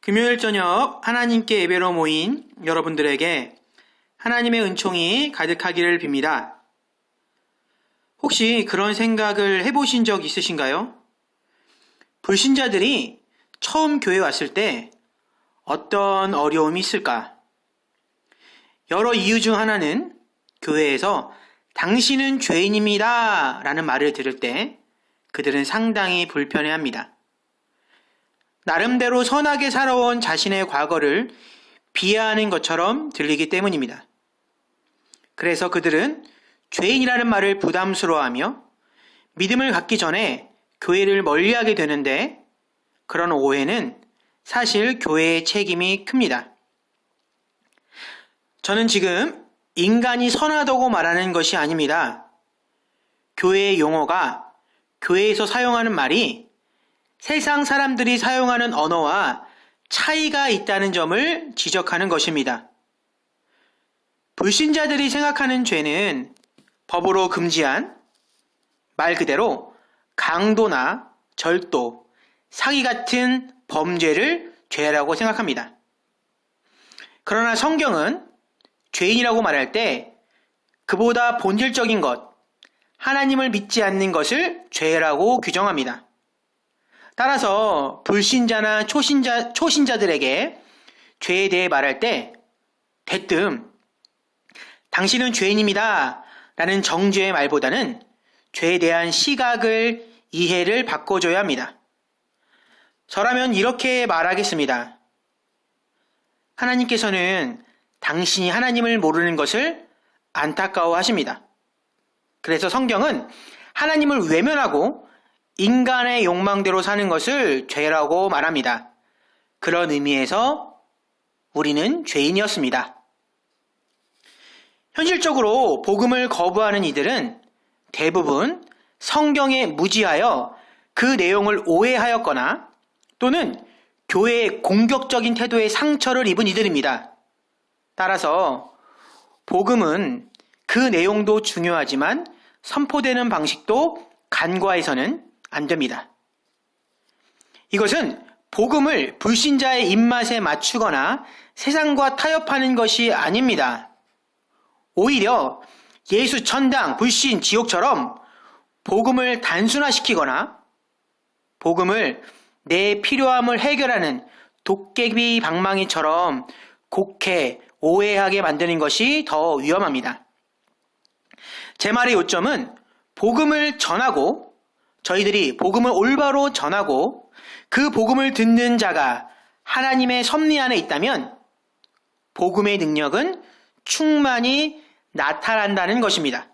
금요일 저녁 하나님께 예배로 모인 여러분들에게 하나님의 은총이 가득하기를 빕니다. 혹시 그런 생각을 해보신 적 있으신가요? 불신자들이 처음 교회 왔을 때 어떤 어려움이 있을까? 여러 이유 중 하나는 교회에서 당신은 죄인입니다 라는 말을 들을 때 그들은 상당히 불편해합니다. 나름대로 선하게 살아온 자신의 과거를 비하하는 것처럼 들리기 때문입니다. 그래서 그들은 죄인이라는 말을 부담스러워하며 믿음을 갖기 전에 교회를 멀리하게 되는데 그런 오해는 사실 교회의 책임이 큽니다. 저는 지금 인간이 선하다고 말하는 것이 아닙니다. 교회의 용어가 교회에서 사용하는 말이 세상 사람들이 사용하는 언어와 차이가 있다는 점을 지적하는 것입니다. 불신자들이 생각하는 죄는 법으로 금지한 말 그대로 강도나 절도, 사기 같은 범죄를 죄라고 생각합니다. 그러나 성경은 죄인이라고 말할 때 그보다 본질적인 것, 하나님을 믿지 않는 것을 죄라고 규정합니다. 따라서 불신자나 초신자들에게 죄에 대해 말할 때 대뜸 당신은 죄인입니다 라는 정죄의 말보다는 죄에 대한 시각을 이해를 바꿔줘야 합니다. 저라면 이렇게 말하겠습니다. 하나님께서는 당신이 하나님을 모르는 것을 안타까워하십니다. 그래서 성경은 하나님을 외면하고 인간의 욕망대로 사는 것을 죄라고 말합니다. 그런 의미에서 우리는 죄인이었습니다. 현실적으로 복음을 거부하는 이들은 대부분 성경에 무지하여 그 내용을 오해하였거나 또는 교회의 공격적인 태도에 상처를 입은 이들입니다. 따라서 복음은 그 내용도 중요하지만 선포되는 방식도 간과해서는 안 됩니다. 이것은 복음을 불신자의 입맛에 맞추거나 세상과 타협하는 것이 아닙니다. 오히려 예수 천당, 불신, 지옥처럼 복음을 단순화시키거나 복음을 내 필요함을 해결하는 도깨비 방망이처럼 곡해, 오해하게 만드는 것이 더 위험합니다. 제 말의 요점은 복음을 전하고 저희들이 복음을 올바로 전하고 그 복음을 듣는 자가 하나님의 섭리 안에 있다면 복음의 능력은 충만히 나타난다는 것입니다.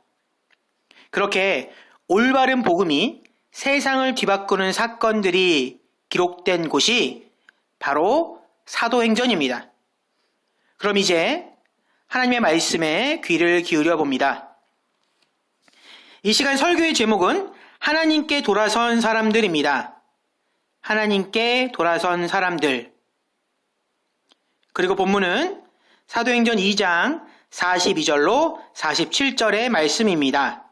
그렇게 올바른 복음이 세상을 뒤바꾸는 사건들이 기록된 곳이 바로 사도행전입니다. 그럼 이제 하나님의 말씀에 귀를 기울여 봅니다. 이 시간 설교의 제목은 하나님께 돌아선 사람들입니다. 하나님께 돌아선 사람들. 그리고 본문은 사도행전 2장 42절로 47절의 말씀입니다.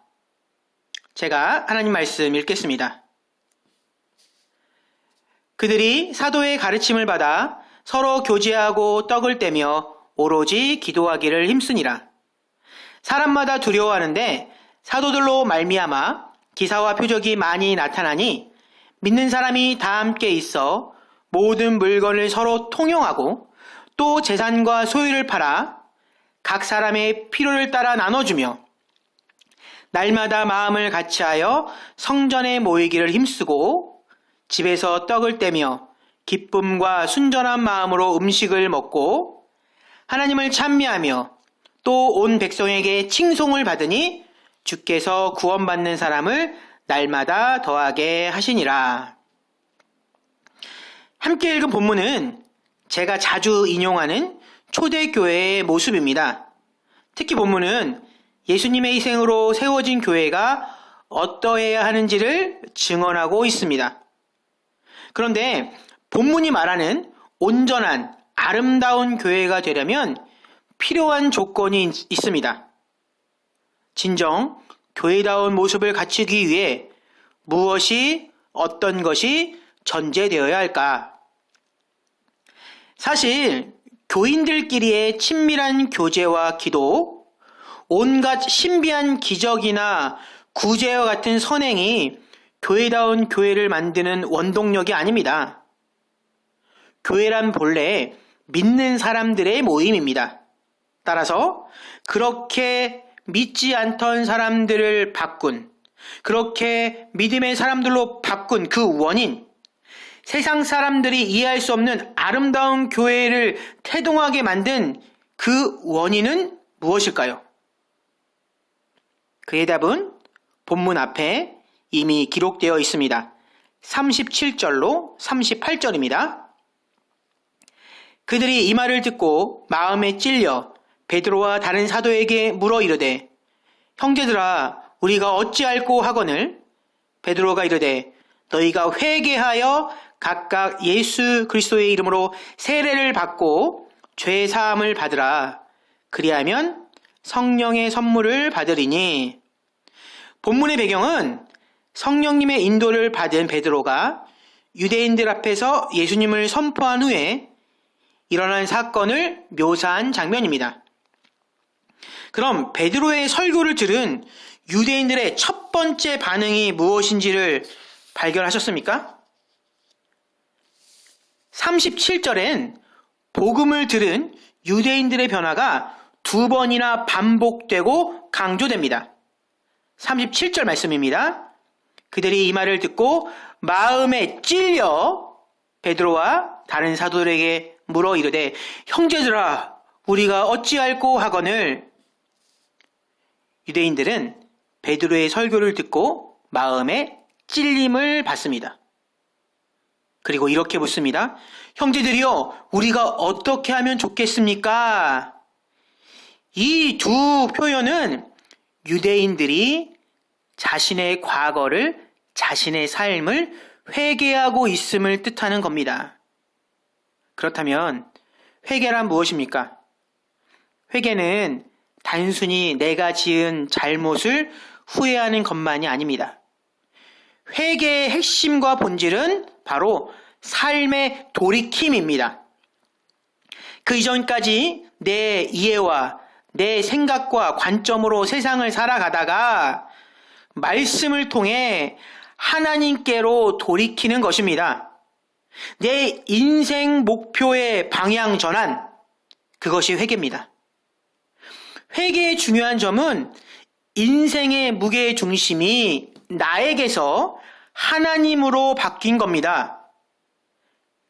제가 하나님 말씀 읽겠습니다. 그들이 사도의 가르침을 받아 서로 교제하고 떡을 떼며 오로지 기도하기를 힘쓰니라. 사람마다 두려워하는데 사도들로 말미암아 기사와 표적이 많이 나타나니 믿는 사람이 다 함께 있어 모든 물건을 서로 통용하고 또 재산과 소유를 팔아 각 사람의 필요를 따라 나눠주며 날마다 마음을 같이하여 성전에 모이기를 힘쓰고 집에서 떡을 떼며 기쁨과 순전한 마음으로 음식을 먹고 하나님을 찬미하며 또 온 백성에게 칭송을 받으니 주께서 구원받는 사람을 날마다 더하게 하시니라. 함께 읽은 본문은 제가 자주 인용하는 초대교회의 모습입니다. 특히 본문은 예수님의 희생으로 세워진 교회가 어떠해야 하는지를 증언하고 있습니다. 그런데 본문이 말하는 온전한 아름다운 교회가 되려면 필요한 조건이 있습니다. 진정 교회다운 모습을 갖추기 위해 무엇이 어떤 것이 전제되어야 할까? 사실 교인들끼리의 친밀한 교제와 기도, 온갖 신비한 기적이나 구제와 같은 선행이 교회다운 교회를 만드는 원동력이 아닙니다. 교회란 본래 믿는 사람들의 모임입니다. 따라서 그렇게 믿지 않던 사람들을 바꾼, 그렇게 믿음의 사람들로 바꾼 그 원인, 세상 사람들이 이해할 수 없는 아름다운 교회를 태동하게 만든 그 원인은 무엇일까요? 그의 답은 본문 앞에 이미 기록되어 있습니다. 37절로 38절입니다. 그들이 이 말을 듣고 마음에 찔려 베드로와 다른 사도에게 물어 이르되 형제들아 우리가 어찌할꼬 하거늘 베드로가 이르되 너희가 회개하여 각각 예수 그리스도의 이름으로 세례를 받고 죄 사함을 받으라. 그리하면 성령의 선물을 받으리니. 본문의 배경은 성령님의 인도를 받은 베드로가 유대인들 앞에서 예수님을 선포한 후에 일어난 사건을 묘사한 장면입니다. 그럼 베드로의 설교를 들은 유대인들의 첫 번째 반응이 무엇인지를 발견하셨습니까? 37절엔 복음을 들은 유대인들의 변화가 두 번이나 반복되고 강조됩니다. 37절 말씀입니다. 그들이 이 말을 듣고 마음에 찔려 베드로와 다른 사도들에게 물어 이르되 형제들아 우리가 어찌할꼬 하거늘. 유대인들은 베드로의 설교를 듣고 마음에 찔림을 받습니다. 그리고 이렇게 묻습니다. 형제들이여 우리가 어떻게 하면 좋겠습니까? 이 두 표현은 유대인들이 자신의 과거를, 자신의 삶을 회개하고 있음을 뜻하는 겁니다. 그렇다면 회개란 무엇입니까? 회개는 단순히 내가 지은 잘못을 후회하는 것만이 아닙니다. 회개의 핵심과 본질은 바로 삶의 돌이킴입니다. 그 이전까지 내 이해와 내 생각과 관점으로 세상을 살아가다가 말씀을 통해 하나님께로 돌이키는 것입니다. 내 인생 목표의 방향 전환, 그것이 회개입니다. 회개의 중요한 점은 인생의 무게 중심이 나에게서 하나님으로 바뀐 겁니다.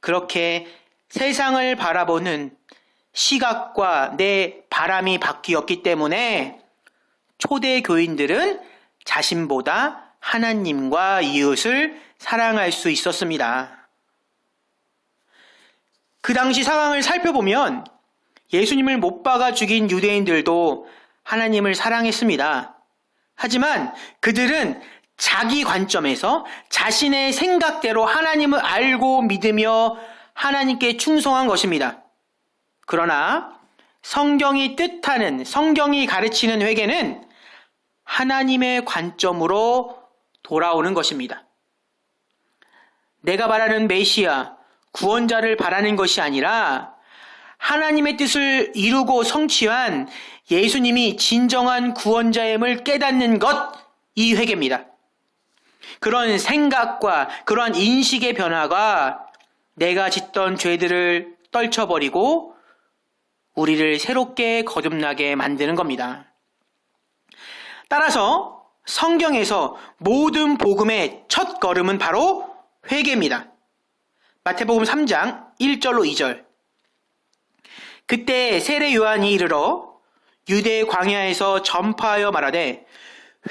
그렇게 세상을 바라보는 시각과 내 바람이 바뀌었기 때문에 초대 교인들은 자신보다 하나님과 이웃을 사랑할 수 있었습니다. 그 당시 상황을 살펴보면 예수님을 못 박아 죽인 유대인들도 하나님을 사랑했습니다. 하지만 그들은 자기 관점에서 자신의 생각대로 하나님을 알고 믿으며 하나님께 충성한 것입니다. 그러나 성경이 뜻하는, 성경이 가르치는 회개는 하나님의 관점으로 돌아오는 것입니다. 내가 바라는 메시아, 구원자를 바라는 것이 아니라 하나님의 뜻을 이루고 성취한 예수님이 진정한 구원자임을 깨닫는 것, 이 회개입니다. 그런 생각과 그러한 인식의 변화가 내가 짓던 죄들을 떨쳐버리고 우리를 새롭게 거듭나게 만드는 겁니다. 따라서 성경에서 모든 복음의 첫 걸음은 바로 회개입니다. 마태복음 3장 1절로 2절. 그때 세례 요한이 이르러 유대 광야에서 전파하여 말하되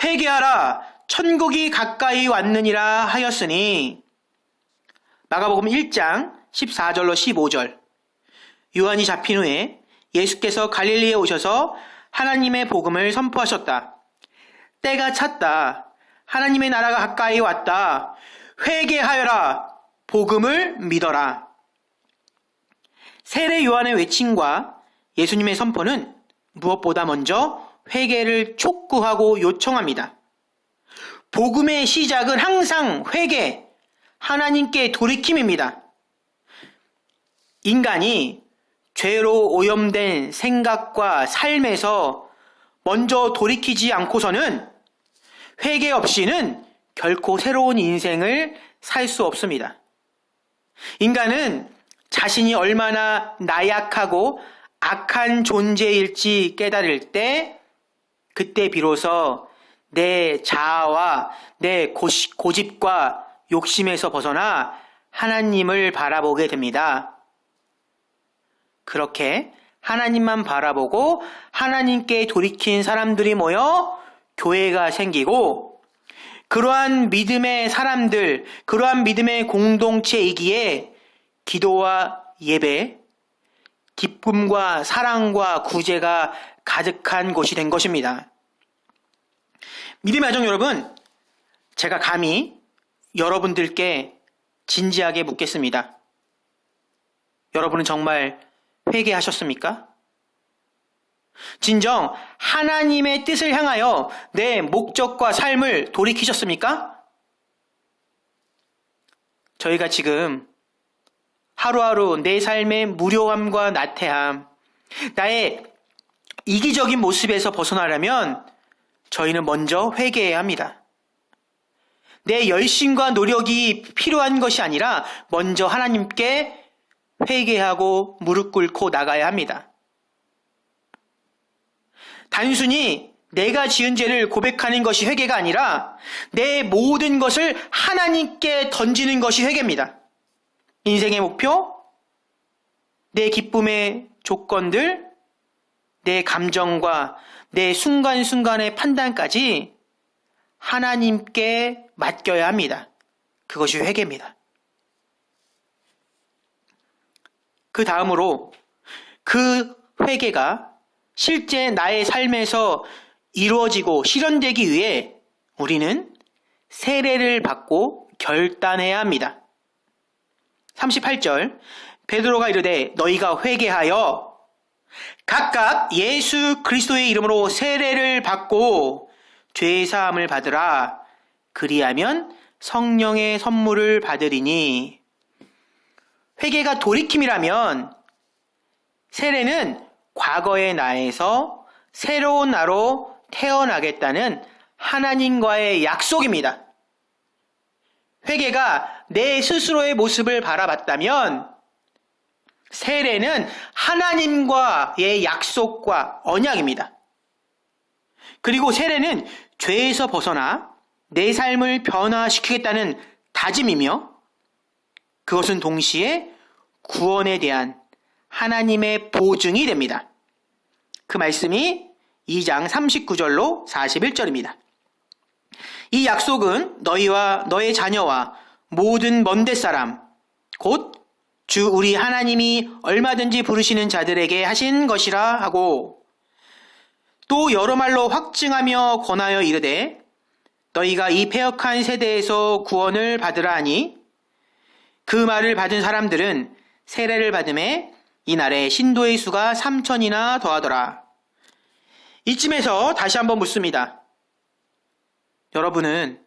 회개하라 천국이 가까이 왔느니라 하였으니. 마가복음 1장 14절로 15절. 요한이 잡힌 후에 예수께서 갈릴리에 오셔서 하나님의 복음을 선포하셨다. 때가 찼다. 하나님의 나라가 가까이 왔다. 회개하여라. 복음을 믿어라. 세례 요한의 외침과 예수님의 선포는 무엇보다 먼저 회개를 촉구하고 요청합니다. 복음의 시작은 항상 회개, 하나님께 돌이킴입니다. 인간이 죄로 오염된 생각과 삶에서 먼저 돌이키지 않고서는 회개 없이는 결코 새로운 인생을 살 수 없습니다. 인간은 자신이 얼마나 나약하고 악한 존재일지 깨달을 때 그때 비로소 내 자아와 내 고집과 욕심에서 벗어나 하나님을 바라보게 됩니다. 그렇게 하나님만 바라보고 하나님께 돌이킨 사람들이 모여 교회가 생기고 그러한 믿음의 사람들, 그러한 믿음의 공동체이기에 기도와 예배, 기쁨과 사랑과 구제가 가득한 곳이 된 것입니다. 믿음의 가족 여러분, 제가 감히 여러분들께 진지하게 묻겠습니다. 여러분은 정말 회개하셨습니까? 진정 하나님의 뜻을 향하여 내 목적과 삶을 돌이키셨습니까? 저희가 지금 하루하루 내 삶의 무료함과 나태함, 나의 이기적인 모습에서 벗어나려면 저희는 먼저 회개해야 합니다. 내 열심과 노력이 필요한 것이 아니라 먼저 하나님께 회개하고 무릎 꿇고 나가야 합니다. 단순히 내가 지은 죄를 고백하는 것이 회개가 아니라 내 모든 것을 하나님께 던지는 것이 회개입니다. 인생의 목표, 내 기쁨의 조건들, 내 감정과 내 순간순간의 판단까지 하나님께 맡겨야 합니다. 그것이 회개입니다. 그 다음으로 그 회개가 실제 나의 삶에서 이루어지고 실현되기 위해 우리는 세례를 받고 결단해야 합니다. 38절 베드로가 이르되 너희가 회개하여 각각 예수 그리스도의 이름으로 세례를 받고 죄 사함을 받으라. 그리하면 성령의 선물을 받으리니. 회개가 돌이킴이라면 세례는 과거의 나에서 새로운 나로 태어나겠다는 하나님과의 약속입니다. 회개가 내 스스로의 모습을 바라봤다면 세례는 하나님과의 약속과 언약입니다. 그리고 세례는 죄에서 벗어나 내 삶을 변화시키겠다는 다짐이며 그것은 동시에 구원에 대한 하나님의 보증이 됩니다. 그 말씀이 2장 39절로 41절입니다. 이 약속은 너희와 너의 자녀와 모든 먼데 사람 곧 주 우리 하나님이 얼마든지 부르시는 자들에게 하신 것이라 하고 또 여러 말로 확증하며 권하여 이르되 너희가 이 패역한 세대에서 구원을 받으라 하니 그 말을 받은 사람들은 세례를 받음에 이날에 신도의 수가 3,000이나 더하더라. 이쯤에서 다시 한번 묻습니다. 여러분은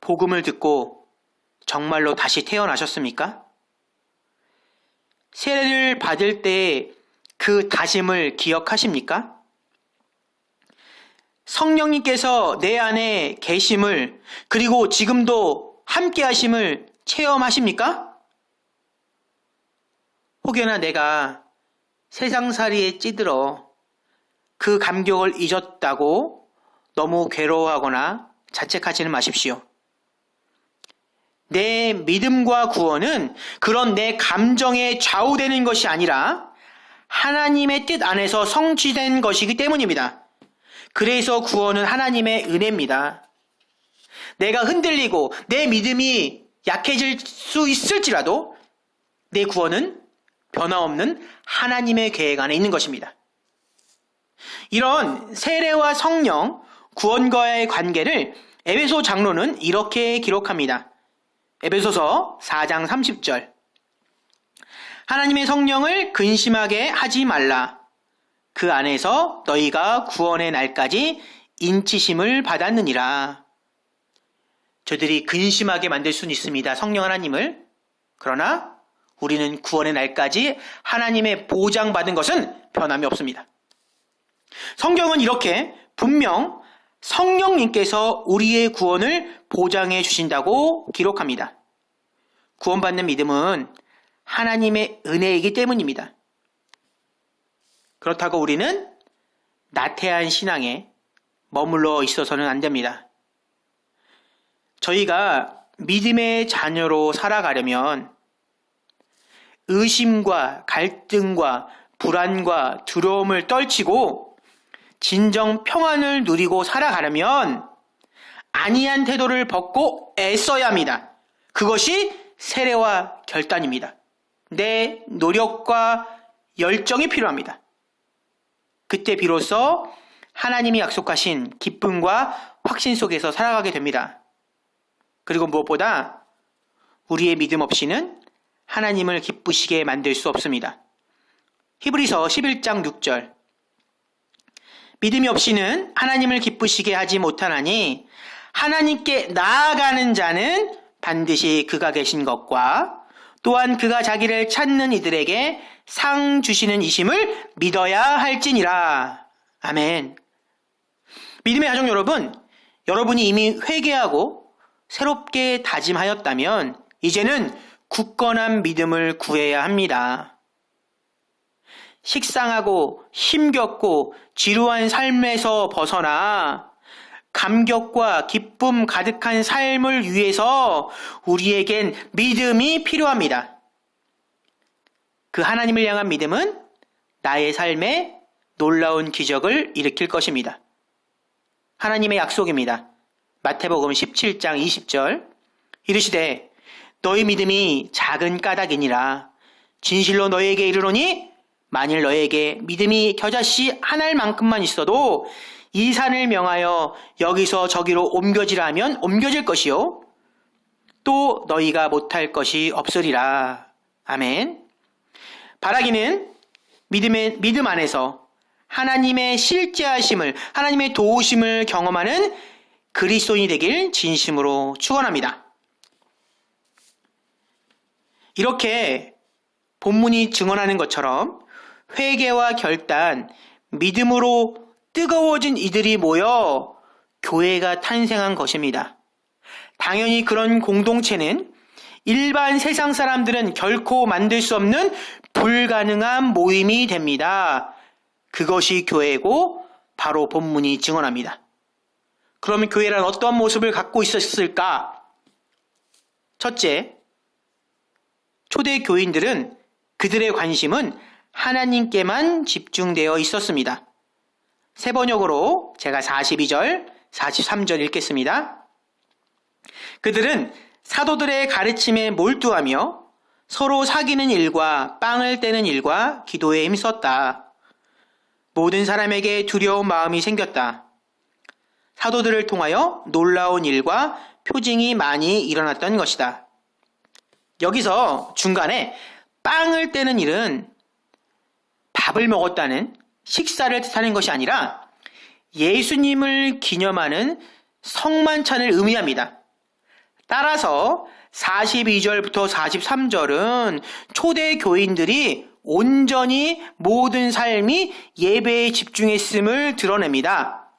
복음을 듣고 정말로 다시 태어나셨습니까? 세례를 받을 때 그 다짐을 기억하십니까? 성령님께서 내 안에 계심을 그리고 지금도 함께 하심을 체험하십니까? 혹여나 내가 세상살이에 찌들어 그 감격을 잊었다고 너무 괴로워하거나 자책하지는 마십시오. 내 믿음과 구원은 그런 내 감정에 좌우되는 것이 아니라 하나님의 뜻 안에서 성취된 것이기 때문입니다. 그래서 구원은 하나님의 은혜입니다. 내가 흔들리고 내 믿음이 약해질 수 있을지라도 내 구원은 변화없는 하나님의 계획 안에 있는 것입니다. 이런 세례와 성령, 구원과의 관계를 에베소 장로는 이렇게 기록합니다. 에베소서 4장 30절 하나님의 성령을 근심하게 하지 말라. 그 안에서 너희가 구원의 날까지 인치심을 받았느니라. 저들이 근심하게 만들 수는 있습니다. 성령 하나님을. 그러나 우리는 구원의 날까지 하나님의 보장받은 것은 변함이 없습니다. 성경은 이렇게 분명 성령님께서 우리의 구원을 보장해 주신다고 기록합니다. 구원받는 믿음은 하나님의 은혜이기 때문입니다. 그렇다고 우리는 나태한 신앙에 머물러 있어서는 안 됩니다. 저희가 믿음의 자녀로 살아가려면 의심과 갈등과 불안과 두려움을 떨치고 진정 평안을 누리고 살아가려면 안이한 태도를 벗고 애써야 합니다. 그것이 세례와 결단입니다. 내 노력과 열정이 필요합니다. 그때 비로소 하나님이 약속하신 기쁨과 확신 속에서 살아가게 됩니다. 그리고 무엇보다 우리의 믿음 없이는 하나님을 기쁘시게 만들 수 없습니다. 히브리서 11장 6절 믿음이 없이는 하나님을 기쁘시게 하지 못하나니 하나님께 나아가는 자는 반드시 그가 계신 것과 또한 그가 자기를 찾는 이들에게 상 주시는 이심을 믿어야 할지니라. 아멘. 믿음의 가족 여러분, 여러분이 이미 회개하고 새롭게 다짐하였다면 이제는 굳건한 믿음을 구해야 합니다. 식상하고 힘겹고 지루한 삶에서 벗어나 감격과 기쁨 가득한 삶을 위해서 우리에겐 믿음이 필요합니다. 그 하나님을 향한 믿음은 나의 삶에 놀라운 기적을 일으킬 것입니다. 하나님의 약속입니다. 마태복음 17장 20절 이르시되 너희 믿음이 작은 까닭이니라 진실로 너희에게 이르노니 만일 너희에게 믿음이 겨자씨 한 알만큼만 있어도 이 산을 명하여 여기서 저기로 옮겨지라 하면 옮겨질 것이요 또 너희가 못할 것이 없으리라. 아멘. 바라기는 믿음 안에서 하나님의 실제하심을 하나님의 도우심을 경험하는 그리스도인이 되길 진심으로 축원합니다. 이렇게 본문이 증언하는 것처럼 회개와 결단, 믿음으로 뜨거워진 이들이 모여 교회가 탄생한 것입니다. 당연히 그런 공동체는 일반 세상 사람들은 결코 만들 수 없는 불가능한 모임이 됩니다. 그것이 교회고 바로 본문이 증언합니다. 그러면 교회란 어떤 모습을 갖고 있었을까? 첫째, 초대 교인들은 그들의 관심은 하나님께만 집중되어 있었습니다. 세 번역으로 제가 42절, 43절 읽겠습니다. 그들은 사도들의 가르침에 몰두하며 서로 사귀는 일과 빵을 떼는 일과 기도에 힘썼다. 모든 사람에게 두려운 마음이 생겼다. 사도들을 통하여 놀라운 일과 표징이 많이 일어났던 것이다. 여기서 중간에 빵을 떼는 일은 밥을 먹었다는 식사를 뜻하는 것이 아니라 예수님을 기념하는 성만찬을 의미합니다. 따라서 42절부터 43절은 초대 교인들이 온전히 모든 삶이 예배에 집중했음을 드러냅니다.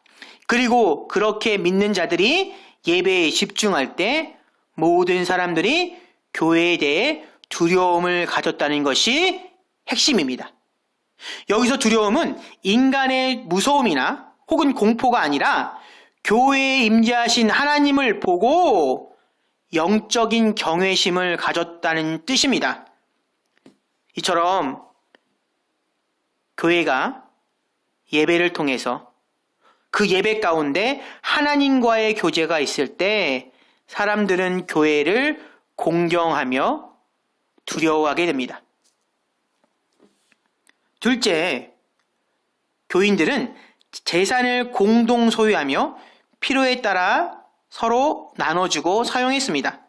그리고 그렇게 믿는 자들이 예배에 집중할 때 모든 사람들이 교회에 대해 두려움을 가졌다는 것이 핵심입니다. 여기서 두려움은 인간의 무서움이나 혹은 공포가 아니라 교회에 임재하신 하나님을 보고 영적인 경외심을 가졌다는 뜻입니다. 이처럼 교회가 예배를 통해서 그 예배 가운데 하나님과의 교제가 있을 때 사람들은 교회를 공경하며 두려워하게 됩니다. 둘째, 교인들은 재산을 공동 소유하며 필요에 따라 서로 나눠주고 사용했습니다.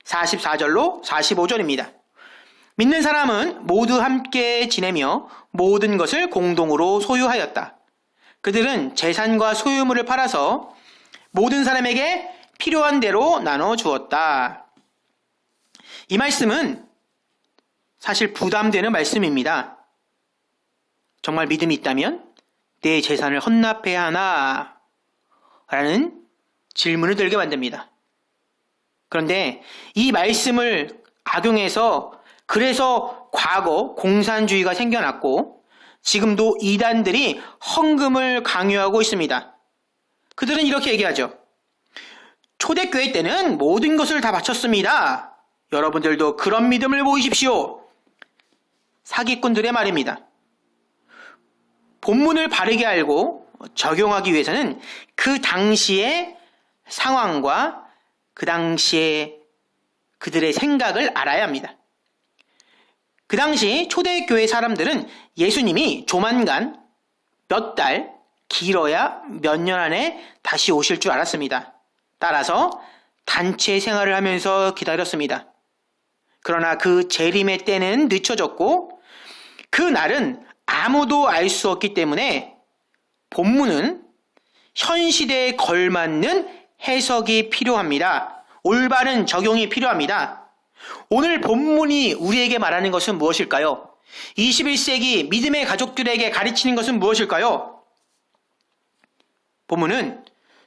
44절로 45절입니다. 믿는 사람은 모두 함께 지내며 모든 것을 공동으로 소유하였다. 그들은 재산과 소유물을 팔아서 모든 사람에게 필요한 대로 나눠주었다. 이 말씀은 사실 부담되는 말씀입니다. 정말 믿음이 있다면 내 재산을 헌납해야 하나? 라는 질문을 들게 만듭니다. 그런데 이 말씀을 악용해서 그래서 과거 공산주의가 생겨났고 지금도 이단들이 헌금을 강요하고 있습니다. 그들은 이렇게 얘기하죠. 초대교회 때는 모든 것을 다 바쳤습니다. 여러분들도 그런 믿음을 보이십시오. 사기꾼들의 말입니다. 본문을 바르게 알고 적용하기 위해서는 그 당시의 상황과 그 당시에 그들의 생각을 알아야 합니다. 그 당시 초대교회 사람들은 예수님이 조만간 몇 달, 길어야 몇 년 안에 다시 오실 줄 알았습니다. 따라서 단체 생활을 하면서 기다렸습니다. 그러나 그 재림의 때는 늦춰졌고 그 날은 아무도 알 수 없기 때문에 본문은 현 시대에 걸맞는 해석이 필요합니다. 올바른 적용이 필요합니다. 오늘 본문이 우리에게 말하는 것은 무엇일까요? 21세기 믿음의 가족들에게 가르치는 것은 무엇일까요? 본문은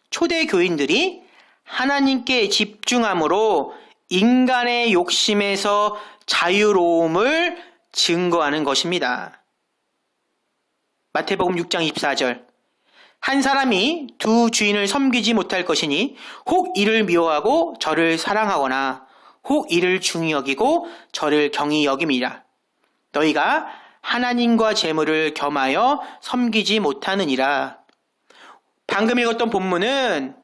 초대 교인들이 하나님께 집중함으로 인간의 욕심에서 자유로움을 증거하는 것입니다. 마태복음 6장 24절 한 사람이 두 주인을 섬기지 못할 것이니 혹 이를 미워하고 저를 사랑하거나 혹 이를 중히 여기고 저를 경히 여김이라. 너희가 하나님과 재물을 겸하여 섬기지 못하느니라. 방금 읽었던 본문은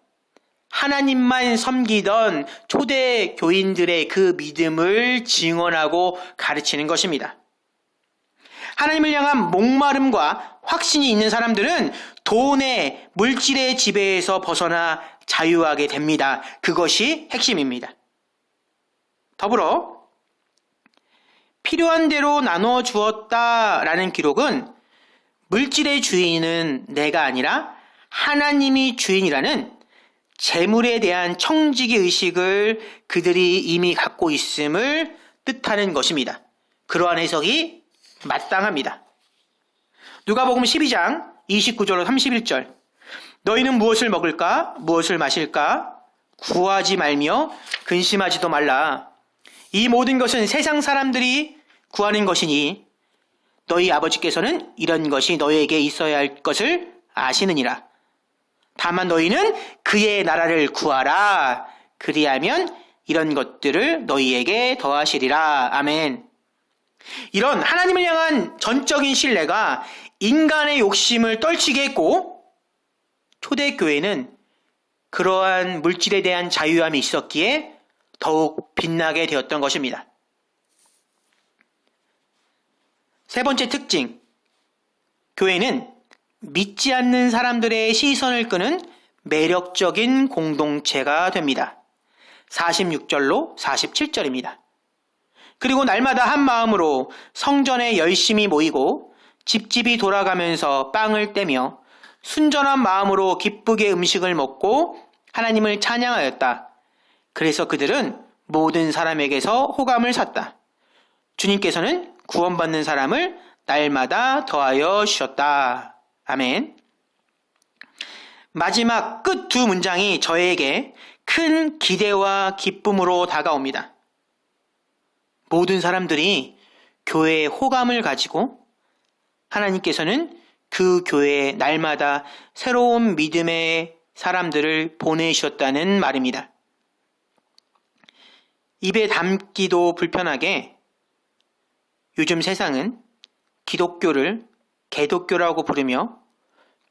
하나님만 섬기던 초대 교인들의 그 믿음을 증언하고 가르치는 것입니다. 하나님을 향한 목마름과 확신이 있는 사람들은 돈의 물질의 지배에서 벗어나 자유하게 됩니다. 그것이 핵심입니다. 더불어 필요한 대로 나눠 주었다라는 기록은 물질의 주인은 내가 아니라 하나님이 주인이라는 재물에 대한 청지기 의식을 그들이 이미 갖고 있음을 뜻하는 것입니다. 그러한 해석이 마땅합니다. 누가복음 12장 29절로 31절 너희는 무엇을 먹을까? 무엇을 마실까? 구하지 말며 근심하지도 말라. 이 모든 것은 세상 사람들이 구하는 것이니 너희 아버지께서는 이런 것이 너희에게 있어야 할 것을 아시느니라. 다만 너희는 그의 나라를 구하라. 그리하면 이런 것들을 너희에게 더하시리라. 아멘. 이런 하나님을 향한 전적인 신뢰가 인간의 욕심을 떨치게 했고 초대교회는 그러한 물질에 대한 자유함이 있었기에 더욱 빛나게 되었던 것입니다. 세 번째 특징, 교회는 믿지 않는 사람들의 시선을 끄는 매력적인 공동체가 됩니다. 46절로 47절입니다. 그리고 날마다 한 마음으로 성전에 열심히 모이고 집집이 돌아가면서 빵을 떼며 순전한 마음으로 기쁘게 음식을 먹고 하나님을 찬양하였다. 그래서 그들은 모든 사람에게서 호감을 샀다. 주님께서는 구원받는 사람을 날마다 더하여 주셨다. 아멘. 마지막 끝 두 문장이 저에게 큰 기대와 기쁨으로 다가옵니다. 모든 사람들이 교회에 호감을 가지고 하나님께서는 그 교회에 날마다 새로운 믿음의 사람들을 보내주셨다는 말입니다. 입에 담기도 불편하게 요즘 세상은 기독교를 개독교라고 부르며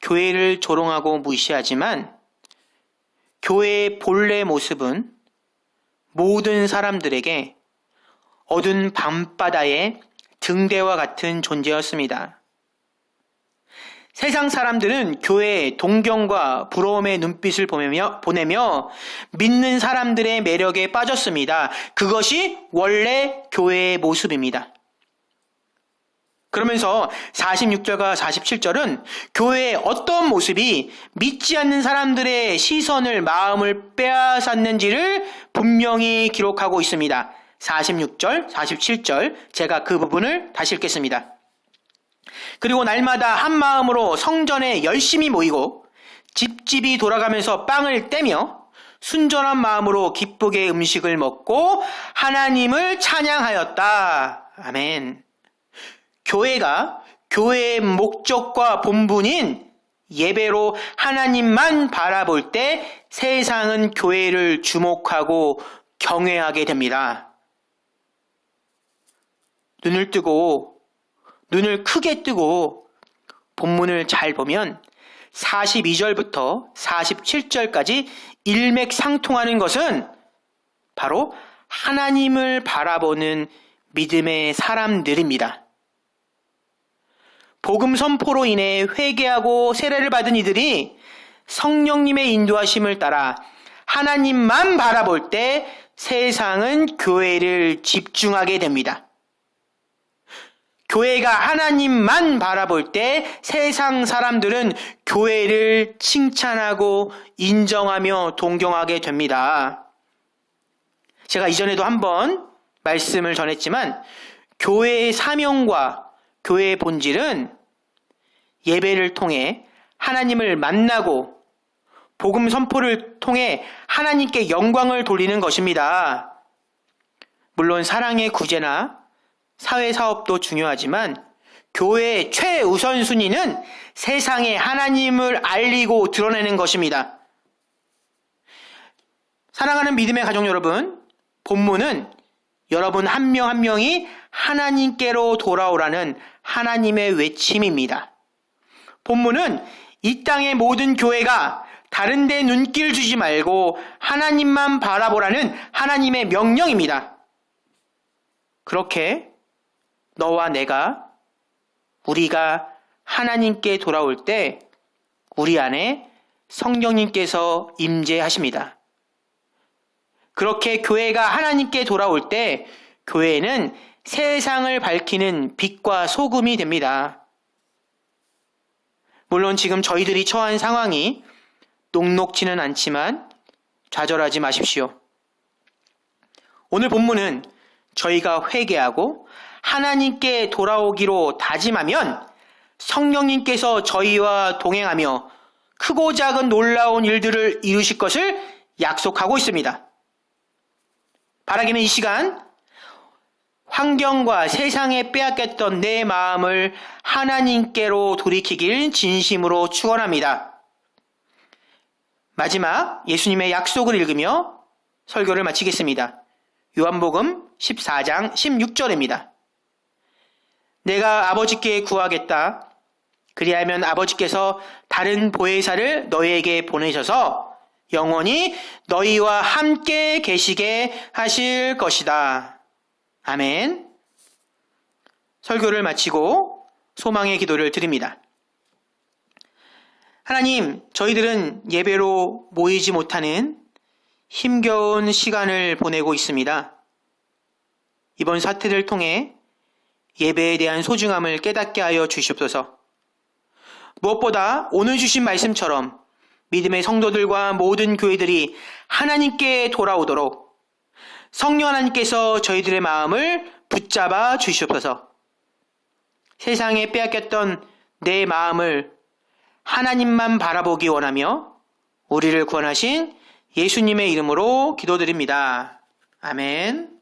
교회를 조롱하고 무시하지만 교회의 본래 모습은 모든 사람들에게 어두운 밤바다의 등대와 같은 존재였습니다. 세상 사람들은 교회에 동경과 부러움의 눈빛을 보내며 믿는 사람들의 매력에 빠졌습니다. 그것이 원래 교회의 모습입니다. 그러면서 46절과 47절은 교회의 어떤 모습이 믿지 않는 사람들의 시선을, 마음을 빼앗았는지를 분명히 기록하고 있습니다. 46절, 47절 제가 그 부분을 다시 읽겠습니다. 그리고 날마다 한 마음으로 성전에 열심히 모이고 집집이 돌아가면서 빵을 떼며 순전한 마음으로 기쁘게 음식을 먹고 하나님을 찬양하였다. 아멘. 교회가 교회의 목적과 본분인 예배로 하나님만 바라볼 때 세상은 교회를 주목하고 경외하게 됩니다. 눈을 크게 뜨고 본문을 잘 보면 42절부터 47절까지 일맥상통하는 것은 바로 하나님을 바라보는 믿음의 사람들입니다. 복음 선포로 인해 회개하고 세례를 받은 이들이 성령님의 인도하심을 따라 하나님만 바라볼 때 세상은 교회를 집중하게 됩니다. 교회가 하나님만 바라볼 때 세상 사람들은 교회를 칭찬하고 인정하며 동경하게 됩니다. 제가 이전에도 한번 말씀을 전했지만 교회의 사명과 교회의 본질은 예배를 통해 하나님을 만나고 복음 선포를 통해 하나님께 영광을 돌리는 것입니다. 물론 사랑의 구제나 사회사업도 중요하지만 교회의 최우선순위는 세상에 하나님을 알리고 드러내는 것입니다. 사랑하는 믿음의 가족 여러분, 본문은 여러분 한 명 한 명이 하나님께로 돌아오라는 하나님의 외침입니다. 본문은 이 땅의 모든 교회가 다른 데 눈길 주지 말고 하나님만 바라보라는 하나님의 명령입니다. 그렇게 너와 내가, 우리가 하나님께 돌아올 때 우리 안에 성령님께서 임재하십니다. 그렇게 교회가 하나님께 돌아올 때 교회는 세상을 밝히는 빛과 소금이 됩니다. 물론 지금 저희들이 처한 상황이 녹록지는 않지만 좌절하지 마십시오. 오늘 본문은 저희가 회개하고 하나님께 돌아오기로 다짐하면 성령님께서 저희와 동행하며 크고 작은 놀라운 일들을 이루실 것을 약속하고 있습니다. 바라기는 이 시간 환경과 세상에 빼앗겼던 내 마음을 하나님께로 돌이키길 진심으로 축원합니다. 마지막 예수님의 약속을 읽으며 설교를 마치겠습니다. 요한복음 14장 16절입니다. 내가 아버지께 구하겠다. 그리하면 아버지께서 다른 보혜사를 너희에게 보내셔서 영원히 너희와 함께 계시게 하실 것이다. 아멘. 설교를 마치고 소망의 기도를 드립니다. 하나님, 저희들은 예배로 모이지 못하는 힘겨운 시간을 보내고 있습니다. 이번 사태를 통해 예배에 대한 소중함을 깨닫게 하여 주시옵소서. 무엇보다 오늘 주신 말씀처럼 믿음의 성도들과 모든 교회들이 하나님께 돌아오도록 성령 하나님께서 저희들의 마음을 붙잡아 주시옵소서. 세상에 빼앗겼던 내 마음을 하나님만 바라보기 원하며 우리를 구원하신 예수님의 이름으로 기도드립니다. 아멘.